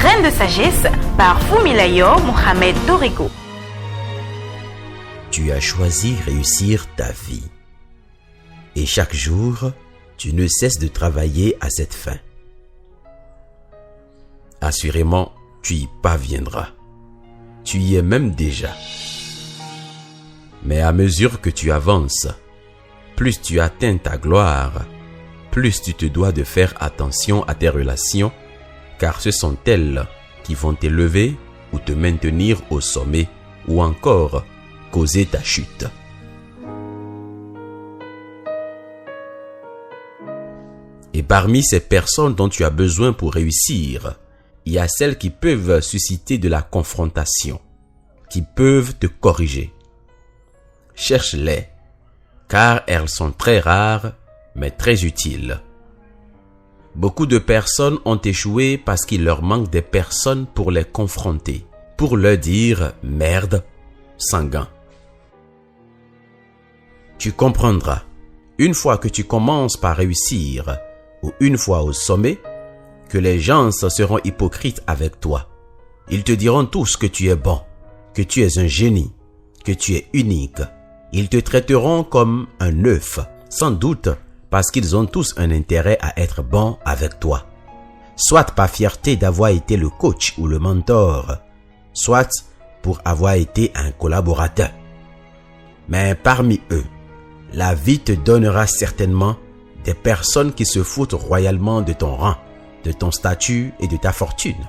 Graines de sagesse par Fumilayo Mohamed Dorigo. Tu as choisi réussir ta vie. Et chaque jour, tu ne cesses de travailler à cette fin. Assurément, tu y parviendras. Tu y es même déjà. Mais à mesure que tu avances, plus tu atteins ta gloire, plus tu te dois de faire attention à tes relations, car ce sont elles qui vont t'élever ou te maintenir au sommet, ou encore causer ta chute. Et parmi ces personnes dont tu as besoin pour réussir, il y a celles qui peuvent susciter de la confrontation, qui peuvent te corriger. Cherche-les, car elles sont très rares, mais très utiles. Beaucoup de personnes ont échoué parce qu'il leur manque des personnes pour les confronter, pour leur dire « merde » sans gants. Tu comprendras, une fois que tu commences par réussir, ou une fois au sommet, que les gens seront hypocrites avec toi. Ils te diront tous que tu es bon, que tu es un génie, que tu es unique. Ils te traiteront comme un œuf, sans doute parce qu'ils ont tous un intérêt à être bons avec toi. Soit par fierté d'avoir été le coach ou le mentor, soit pour avoir été un collaborateur. Mais parmi eux, la vie te donnera certainement des personnes qui se foutent royalement de ton rang, de ton statut et de ta fortune.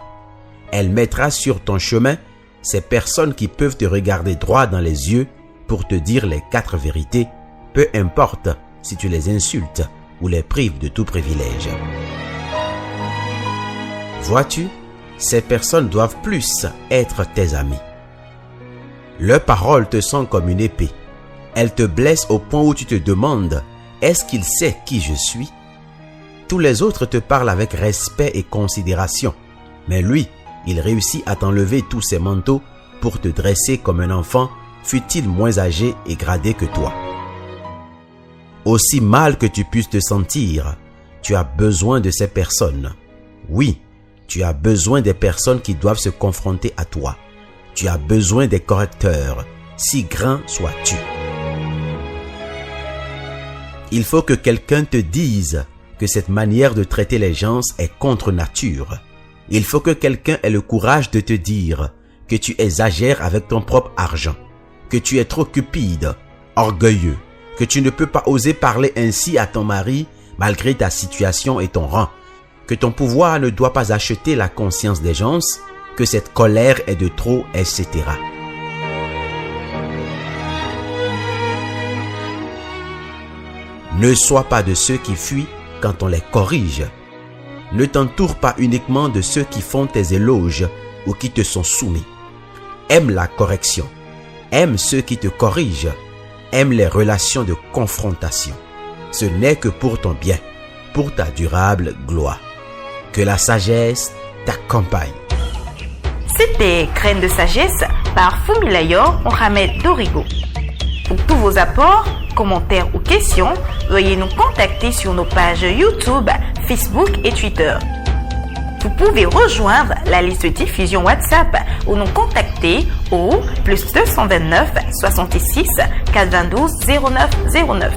Elle mettra sur ton chemin ces personnes qui peuvent te regarder droit dans les yeux pour te dire les 4 vérités, peu importe si tu les insultes ou les prives de tout privilège. Vois-tu, ces personnes doivent plus être tes amis. Leurs paroles te sont comme une épée. Elles te blessent au point où tu te demandes « Est-ce qu'il sait qui je suis ?» Tous les autres te parlent avec respect et considération, mais lui, il réussit à t'enlever tous ses manteaux pour te dresser comme un enfant, fût-il moins âgé et gradé que toi. Aussi mal que tu puisses te sentir, tu as besoin de ces personnes. Oui, tu as besoin des personnes qui doivent se confronter à toi. Tu as besoin des correcteurs, si grand sois-tu. Il faut que quelqu'un te dise que cette manière de traiter les gens est contre nature. Il faut que quelqu'un ait le courage de te dire que tu exagères avec ton propre argent, que tu es trop cupide, orgueilleux, que tu ne peux pas oser parler ainsi à ton mari malgré ta situation et ton rang, que ton pouvoir ne doit pas acheter la conscience des gens, que cette colère est de trop, etc. Ne sois pas de ceux qui fuient quand on les corrige. Ne t'entoure pas uniquement de ceux qui font tes éloges ou qui te sont soumis. Aime la correction. Aime ceux qui te corrigent. Aime les relations de confrontation. Ce n'est que pour ton bien, pour ta durable gloire. Que la sagesse t'accompagne. C'était Graines de sagesse par Fumilayo Mohamed Dorigo. Pour tous vos apports, commentaires ou questions, veuillez nous contacter sur nos pages YouTube, Facebook et Twitter. Vous pouvez rejoindre la liste diffusion WhatsApp ou nous contacter au +229 66 92 09 09.